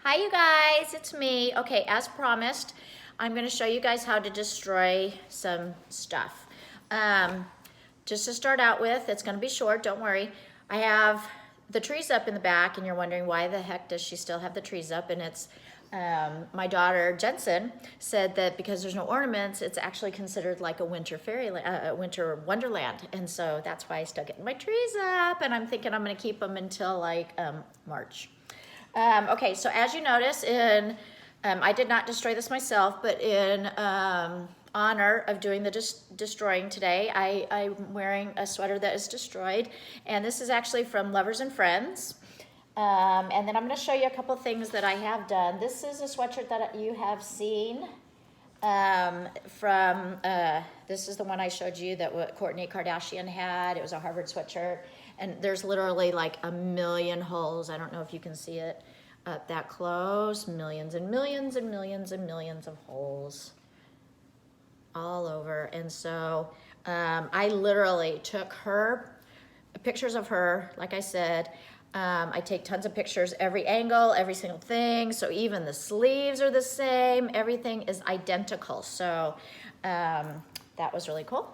Hi you guys, it's me. Okay, as promised, I'm gonna show you guys how to destroy some stuff. Just to start out with, it's gonna be short, don't worry. I have the trees up in the back and you're wondering why the heck does she still have the trees up, and it's my daughter Jensen said that because there's no ornaments, it's actually considered like a winter winter wonderland, and so that's why I still get my trees up, and I'm thinking I'm gonna keep them until like March. Okay, so as you notice, I did not destroy this myself, but in honor of doing the destroying today, I'm wearing a sweater that is destroyed, and this is actually from Lovers and Friends. And then I'm going to show you a couple things that I have done. This is a sweatshirt that you have seen this is the one I showed you that what Kourtney Kardashian had. It was a Harvard sweatshirt, and there's literally like a million holes. I don't know if you can see it up that close. Millions and millions and millions and millions of holes all over. And so I literally took pictures of her, like I said. I take tons of pictures, every angle, every single thing. So even the sleeves are the same. Everything is identical. So that was really cool.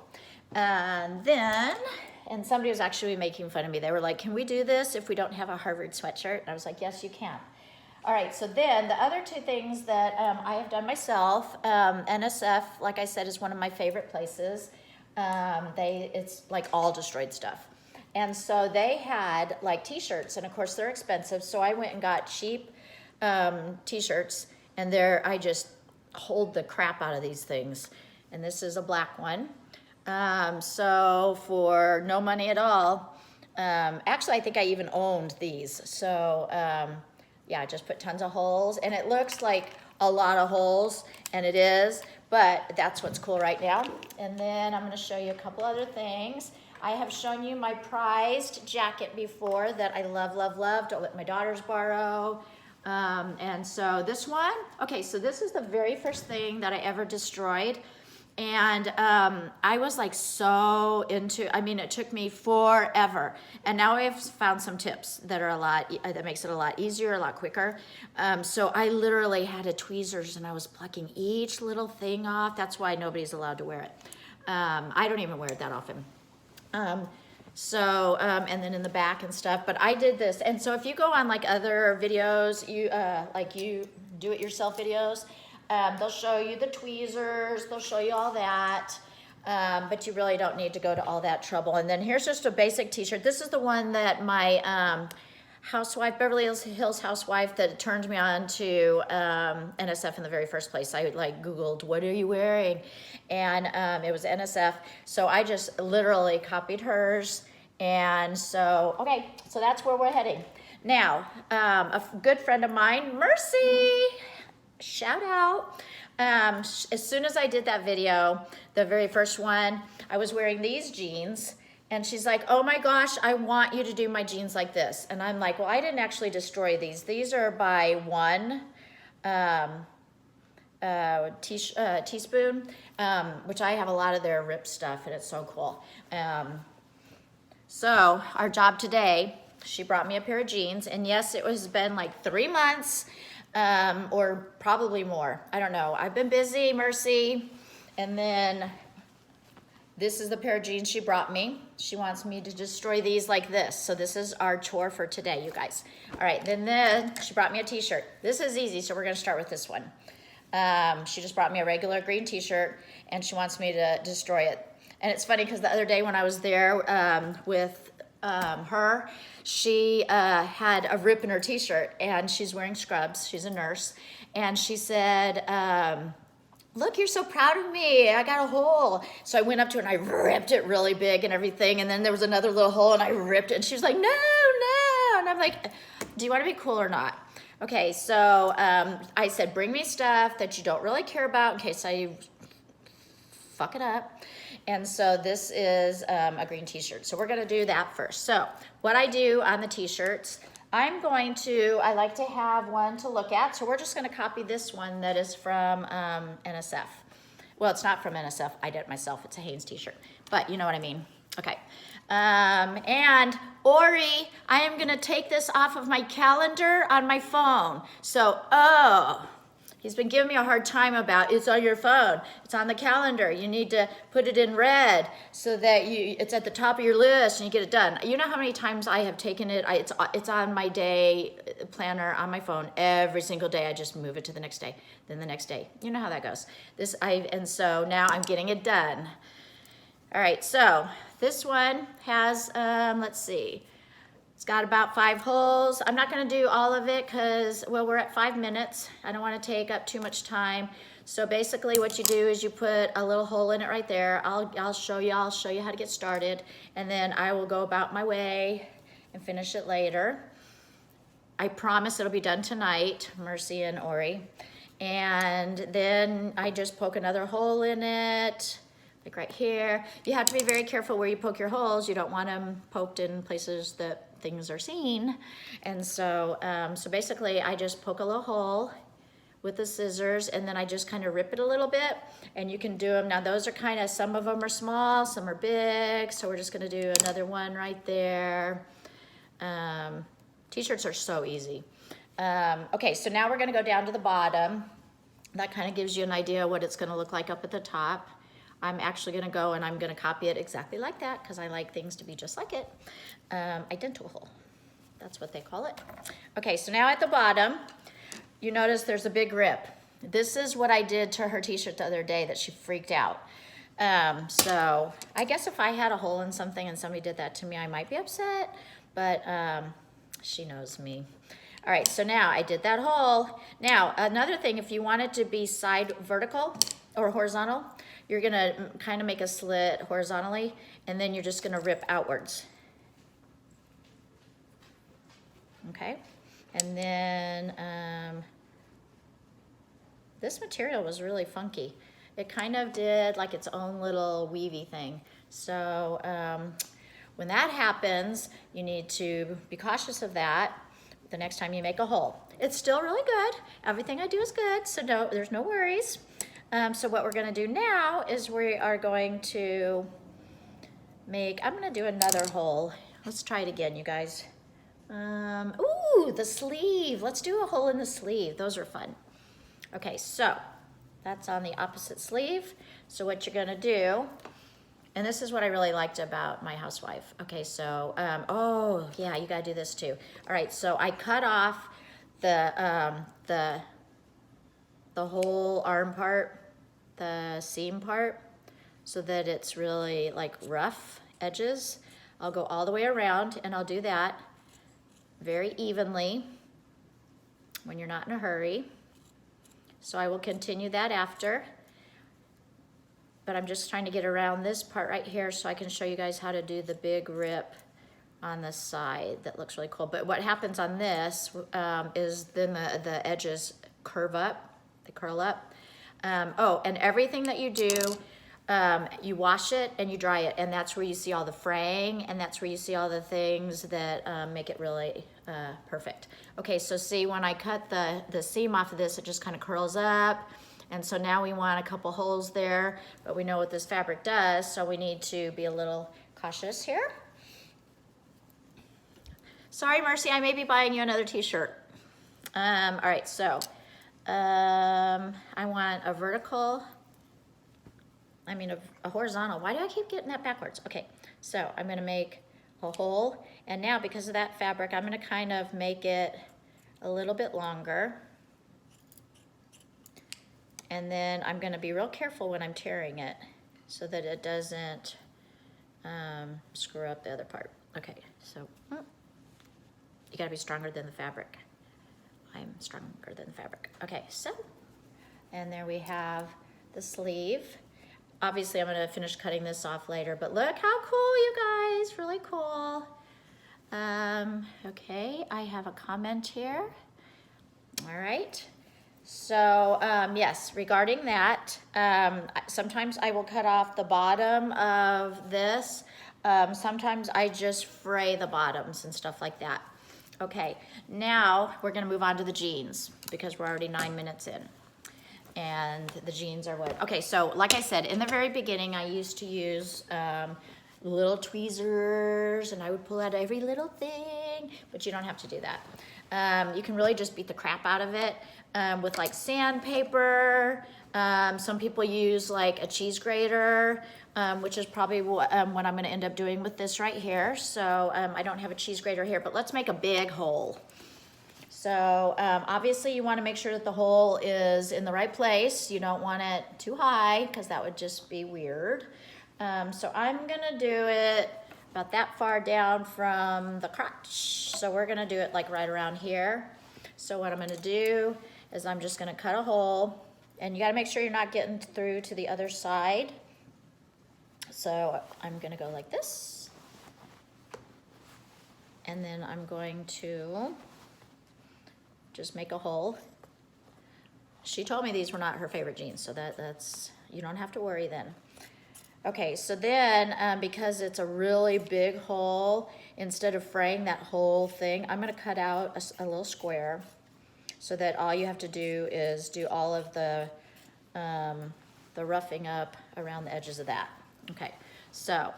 And somebody was actually making fun of me. They were like, can we do this if we don't have a Harvard sweatshirt? And I was like, yes, you can. All right, so then the other two things that I have done myself, NSF, like I said, is one of my favorite places. It's like all destroyed stuff. And so they had like t-shirts, and of course they're expensive. So I went and got cheap t-shirts, and I just hold the crap out of these things. And this is a black one. So for no money at all, actually I think I even owned these. So yeah, I just put tons of holes, and it looks like a lot of holes, and it is, but that's what's cool right now. And then I'm gonna show you a couple other things. I have shown you my prized jacket before that I love, love, love. Don't let my daughters borrow. And so this one, okay, so this is the very first thing that I ever destroyed. And I was like so into, I mean, it took me forever. And now I've found some tips that are that makes it a lot easier, a lot quicker. So I literally had a tweezers and I was plucking each little thing off. That's why nobody's allowed to wear it. I don't even wear it that often. And then in the back and stuff, but I did this. And so if you go on like other videos, you do it yourself videos, they'll show you the tweezers, they'll show you all that, but you really don't need to go to all that trouble. And then here's just a basic t-shirt. This is the one that my housewife, Beverly Hills housewife, that turned me on to NSF in the very first place. I like Googled, what are you wearing? And it was NSF. So I just literally copied hers. And so, okay, so that's where we're heading. Now, a good friend of mine, Mercy, shout out. As soon as I did that video, the very first one, I was wearing these jeans. And she's like, oh my gosh, I want you to do my jeans like this. And I'm like, well, I didn't actually destroy these. These are by One Teaspoon, which I have a lot of their rip stuff, and it's so cool. So our job today, she brought me a pair of jeans. And yes, it has been like 3 months or probably more. I don't know. I've been busy, Mercy. And then this is the pair of jeans she brought me. She wants me to destroy these like this. So this is our chore for today, you guys. All right, then she brought me a t-shirt. This is easy, so we're gonna start with this one. She just brought me a regular green t-shirt, and she wants me to destroy it. And it's funny because the other day when I was there with her, she had a rip in her t-shirt, and she's wearing scrubs. She's a nurse. And she said, look, you're so proud of me. I got a hole. So I went up to her and I ripped it really big and everything. And then there was another little hole and I ripped it. And she was like, no, no. And I'm like, do you want to be cool or not? Okay, so I said, bring me stuff that you don't really care about in case I fuck it up. And so this is a green t-shirt. So we're going to do that first. So what I do on the t-shirts, I like to have one to look at. So we're just going to copy this one that is from NSF. Well, it's not from NSF. I did it myself. It's a Hanes t-shirt. But you know what I mean. Okay. And Ori, I am gonna take this off of my calendar on my phone. So, he's been giving me a hard time about it's on your phone, it's on the calendar. You need to put it in red so that it's at the top of your list and you get it done. You know how many times I have taken it, it's on my day planner on my phone every single day. I just move it to the next day, then the next day. You know how that goes. And so now I'm getting it done. All right, so this one has, let's see, it's got about 5 holes. I'm not gonna do all of it because, well, we're at 5 minutes. I don't wanna take up too much time. So basically what you do is you put a little hole in it right there. I'll show you how to get started, and then I will go about my way and finish it later. I promise it'll be done tonight, Mercy and Ori. And then I just poke another hole in it, like right here. You have to be very careful where you poke your holes. You don't want them poked in places that things are seen. And so, so basically I just poke a little hole with the scissors, and then I just kind of rip it a little bit, and you can do them. Now those are kind of, some of them are small, some are big. So we're just gonna do another one right there. T-shirts are so easy. Okay, so now we're gonna go down to the bottom. That kind of gives you an idea what it's gonna look like up at the top. I'm actually gonna go and I'm gonna copy it exactly like that because I like things to be just like it. Identical, that's what they call it. Okay, so now at the bottom, you notice there's a big rip. This is what I did to her t-shirt the other day that she freaked out. So I guess if I had a hole in something and somebody did that to me, I might be upset, but she knows me. All right, so now I did that hole. Now, another thing, if you want it to be side vertical or horizontal, you're gonna kind of make a slit horizontally, and then you're just gonna rip outwards. Okay, and then this material was really funky. It kind of did like its own little weavy thing. So when that happens, you need to be cautious of that the next time you make a hole. It's still really good. Everything I do is good, so there's no worries. So what we're gonna do now is we are going to I'm gonna do another hole. Let's try it again, you guys. Ooh, the sleeve. Let's do a hole in the sleeve. Those are fun. Okay, so that's on the opposite sleeve. So what you're gonna do, and this is what I really liked about my housewife. Okay, so, oh yeah, you gotta do this too. All right, so I cut off the whole arm part, the seam part, so that it's really like rough edges. I'll go all the way around and I'll do that very evenly when you're not in a hurry. So I will continue that after, but I'm just trying to get around this part right here so I can show you guys how to do the big rip on the side. That looks really cool. But what happens on this is then the edges curve up, they curl up. Oh, and everything that you do, you wash it and you dry it, and that's where you see all the fraying, and that's where you see all the things that make it really perfect. Okay, so see, when I cut the seam off of this, it just kind of curls up, and so now we want a couple holes there, but we know what this fabric does, so we need to be a little cautious here. Sorry, Mercy, I may be buying you another t-shirt. All right, so I want a vertical, a horizontal. Why do I keep getting that backwards? Okay, so I'm gonna make a hole, and now because of that fabric, I'm gonna kind of make it a little bit longer. And then I'm gonna be real careful when I'm tearing it so that it doesn't screw up the other part. Okay, so you gotta be stronger than the fabric. I'm stronger than the fabric. Okay, so, and there we have the sleeve. Obviously, I'm gonna finish cutting this off later, but look how cool, you guys, really cool. Okay, I have a comment here. All right, so yes, regarding that, sometimes I will cut off the bottom of this. Sometimes I just fray the bottoms and stuff like that. Okay, now we're gonna move on to the jeans because we're already 9 minutes in. And the jeans are what? Okay, so like I said, in the very beginning, I used to use little tweezers, and I would pull out every little thing, but you don't have to do that. You can really just beat the crap out of it with like sandpaper. Some people use like a cheese grater, which is probably what I'm gonna end up doing with this right here. So I don't have a cheese grater here, but let's make a big hole. So obviously you wanna make sure that the hole is in the right place. You don't want it too high because that would just be weird. So I'm gonna do it about that far down from the crotch. So we're gonna do it like right around here. So what I'm gonna do is I'm just gonna cut a hole, and you gotta make sure you're not getting through to the other side. So I'm gonna go like this. And then I'm going to just make a hole. She told me these were not her favorite jeans, so that's, you don't have to worry then. Okay, so then because it's a really big hole, instead of fraying that whole thing, I'm gonna cut out a little square so that all you have to do is do all of the roughing up around the edges of that. Okay, so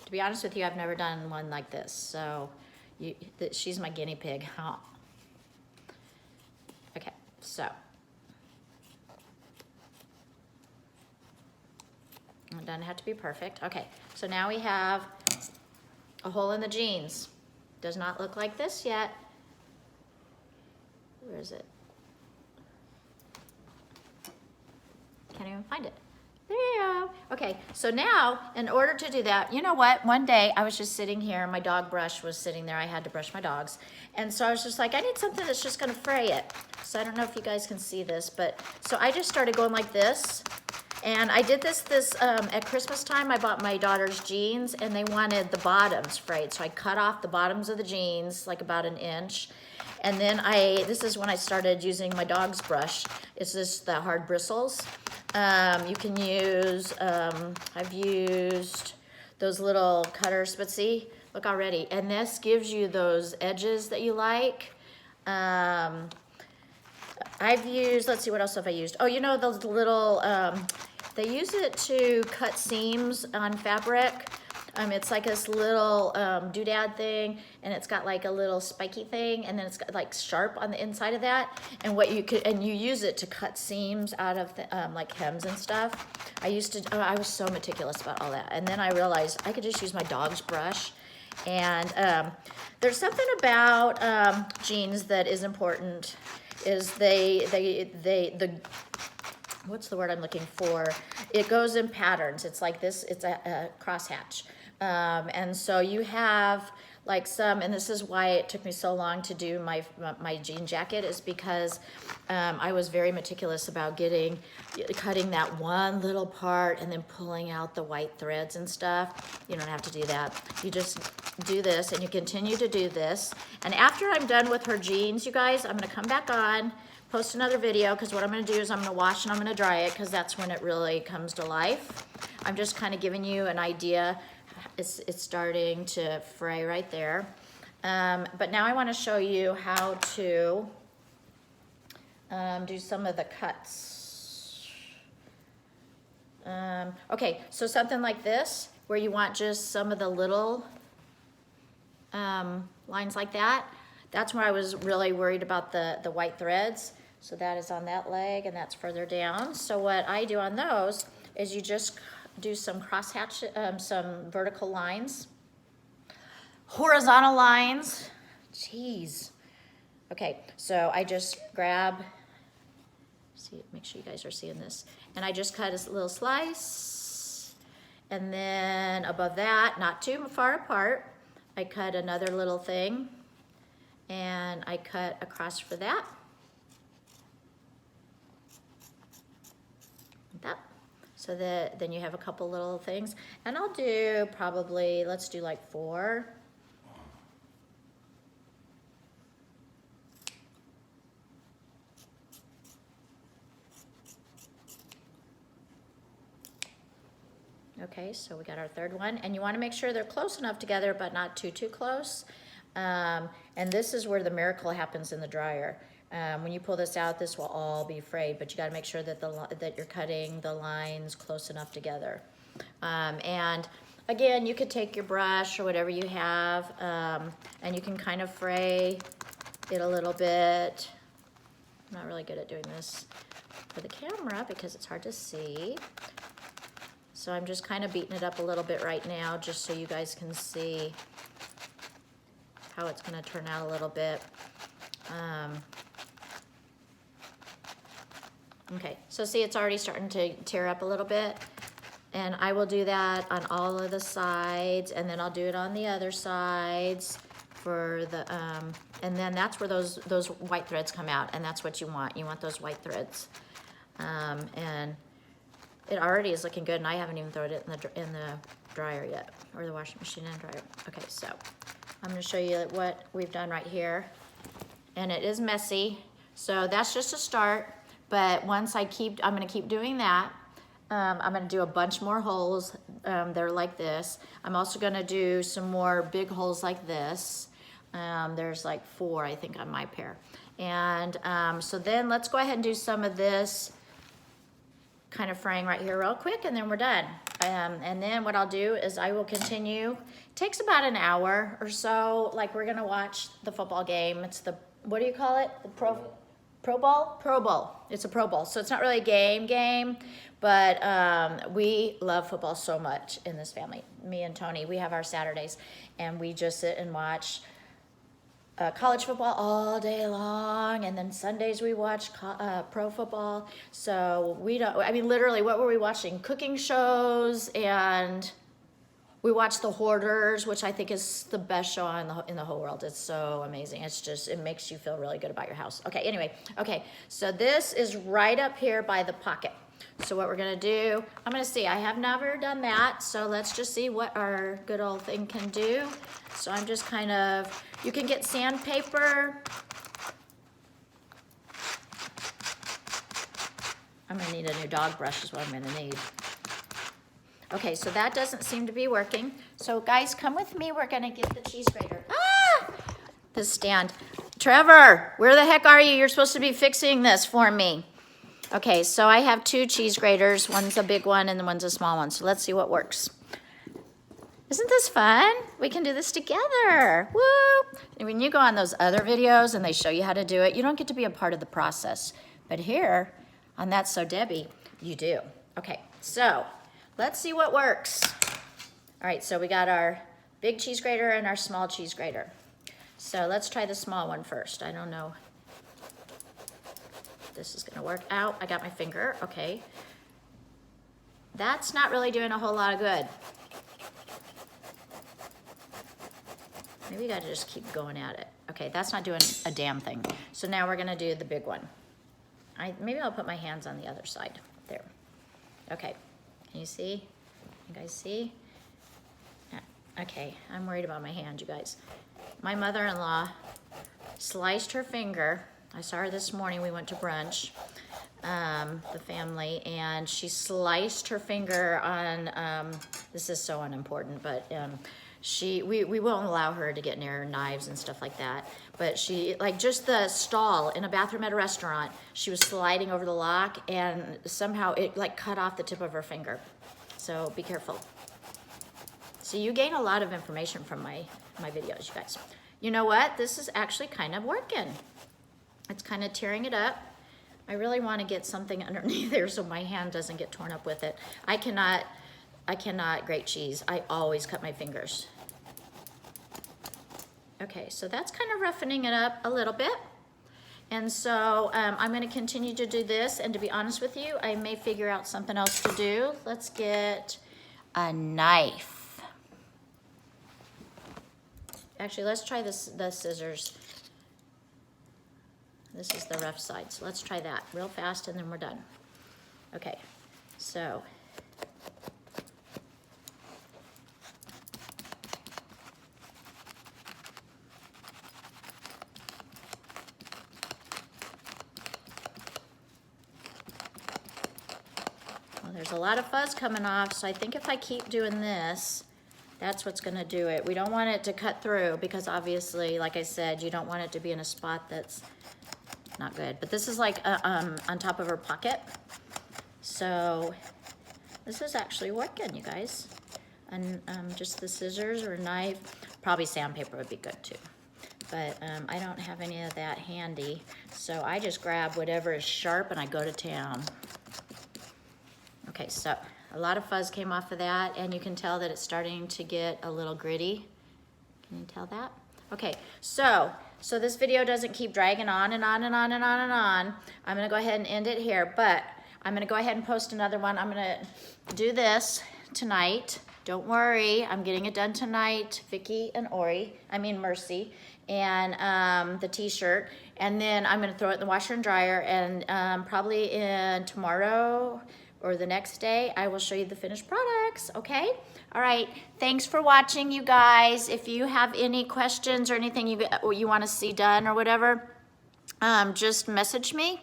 to be honest with you, I've never done one like this, so she's my guinea pig. Huh? Okay, so it doesn't have to be perfect. Okay, so now we have a hole in the jeans. Does not look like this yet. Where is it? Can't even find it. There you go. Okay, so now in order to do that, you know what? One day I was just sitting here, my dog brush was sitting there. I had to brush my dogs. And so I was just like, I need something that's just gonna fray it. So I don't know if you guys can see this, but so I just started going like this. And I did this at Christmas time. I bought my daughter's jeans and they wanted the bottoms frayed. So I cut off the bottoms of the jeans, like about 1 inch. And then this is when I started using my dog's brush. It's just the hard bristles. You can use, I've used those little cutters, but see, look already. And this gives you those edges that you like. I've used, let's see, what else have I used? Oh, you know those little, they use it to cut seams on fabric. It's like this little doodad thing, and it's got like a little spiky thing, and then it's got like sharp on the inside of that. And what you could, and you use it to cut seams out of the, like hems and stuff. I was so meticulous about all that, and then I realized I could just use my dog's brush. And there's something about jeans that is important. Is what's the word I'm looking for? It goes in patterns. It's like this. It's a crosshatch. And so you have like some, and this is why it took me so long to do my jean jacket, is because I was very meticulous about cutting that one little part and then pulling out the white threads and stuff. You don't have to do that. You just do this and you continue to do this. And after I'm done with her jeans, you guys, I'm gonna come back on, post another video, because what I'm gonna do is I'm gonna wash and I'm gonna dry it, because that's when it really comes to life. I'm just kind of giving you an idea. It's starting to fray right there. But now I want to show you how to do some of the cuts. Okay, so something like this, where you want just some of the little lines like that. That's where I was really worried about the white threads. So that is on that leg, and that's further down. So what I do on those is you just do some crosshatch, some vertical lines, horizontal lines. Jeez. Okay, so I just grab, see, make sure you guys are seeing this, and I just cut a little slice, and then above that, not too far apart, I cut another little thing, and I cut across for that. That. So that then you have a couple little things, and I'll do probably, let's do like 4. Okay, so we got our third one, and you want to make sure they're close enough together, but not too close. And this is where the miracle happens in the dryer. When you pull this out, this will all be frayed, but you got to make sure that that you're cutting the lines close enough together. And Again, you could take your brush or whatever you have, and you can kind of fray it a little bit. I'm not really good at doing this for the camera because it's hard to see. So I'm just kind of beating it up a little bit right now just so you guys can see how it's going to turn out a little bit. Okay, so see, it's already starting to tear up a little bit. And I will do that on all of the sides, and then I'll do it on the other sides for the, and then that's where those white threads come out, and that's what you want. You want those white threads. And it already is looking good, and I haven't even thrown it in the dryer yet, or the washing machine and dryer. Okay, so I'm gonna show you what we've done right here. And it is messy, so that's just a start. But once I'm gonna keep doing that. I'm gonna do a bunch more holes. They're like this. I'm also gonna do some more big holes like this. There's like 4, I think, on my pair. And so then let's go ahead and do some of this kind of fraying right here real quick, and then we're done. And then what I'll do is I will continue. It takes about an hour or so. Like, we're gonna watch the football game. It's the, what do you call it? The Pro Bowl? Pro Bowl. It's a Pro Bowl. So it's not really a game, but we love football so much in this family. Me and Tony, we have our Saturdays, and we just sit and watch college football all day long, and then Sundays we watch pro football. So we don't, I mean, literally, what were we watching? Cooking shows, and we watched The Hoarders, which I think is the best show in the whole world. It's so amazing. It's just, it makes you feel really good about your house. Okay, anyway, okay, so this is right up here by the pocket. So what we're gonna do, I'm gonna see, I have never done that, so let's just see what our good old thing can do. So I'm just kind of, you can get sandpaper. I'm gonna need a new dog brush is what I'm gonna need. Okay, so that doesn't seem to be working. So guys, come with me, we're gonna get the cheese grater. Ah! The stand. Trevor, where the heck are you? You're supposed to be fixing this for me. Okay, so I have 2 cheese graters. One's a big one and the one's a small one. So let's see what works. Isn't this fun? We can do this together. Woo! And when you go on those other videos and they show you how to do it, you don't get to be a part of the process. But here, on That's So Debbie, you do. Okay, so let's see what works. All right, so we got our big cheese grater and our small cheese grater. So let's try the small one first. I don't know if this is gonna work out. I got my finger, okay. That's not really doing a whole lot of good. Maybe you gotta just keep going at it. Okay, that's not doing a damn thing. So now we're gonna do the big one. Maybe I'll put my hands on the other side. There. Okay, can you see? You guys see? Okay, I'm worried about my hand, you guys. My mother-in-law sliced her finger. I saw her this morning, we went to brunch, the family, and she sliced her finger on, this is so unimportant, but we won't allow her to get near knives and stuff like that, but she, like just the stall in a bathroom at a restaurant, she was sliding over the lock and somehow it like cut off the tip of her finger. So be careful. So you gain a lot of information from my videos, you guys. You know what? This is actually kind of working. It's kind of tearing it up. I really want to get something underneath there so my hand doesn't get torn up with it. I cannot grate cheese. I always cut my fingers. Okay, so that's kind of roughening it up a little bit. And so I'm going to continue to do this, and to be honest with you, I may figure out something else to do. Let's get a knife. Actually, let's try the scissors. This is the rough side, so let's try that real fast and then we're done. Okay, so. Well, there's a lot of fuzz coming off, so I think if I keep doing this, that's what's gonna do it. We don't want it to cut through because obviously, like I said, you don't want it to be in a spot that's not good. But this is like on top of her pocket. So this is actually working, you guys. and just the scissors or a knife. Probably sandpaper would be good too. But I don't have any of that handy, so I just grab whatever is sharp and I go to town. Okay, so a lot of fuzz came off of that, and you can tell that it's starting to get a little gritty. Can you tell that? Okay, so this video doesn't keep dragging on and on and on and on and on. I'm gonna go ahead and end it here, but I'm gonna go ahead and post another one. I'm gonna do this tonight. Don't worry, I'm getting it done tonight. Vicki and Mercy, and the t-shirt. And then I'm gonna throw it in the washer and dryer, and probably in tomorrow or the next day, I will show you the finished products, okay? All right, thanks for watching, you guys. If you have any questions or anything you wanna see done or whatever, just message me,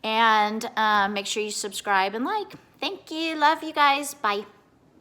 and make sure you subscribe and like. Thank you, love you guys, bye.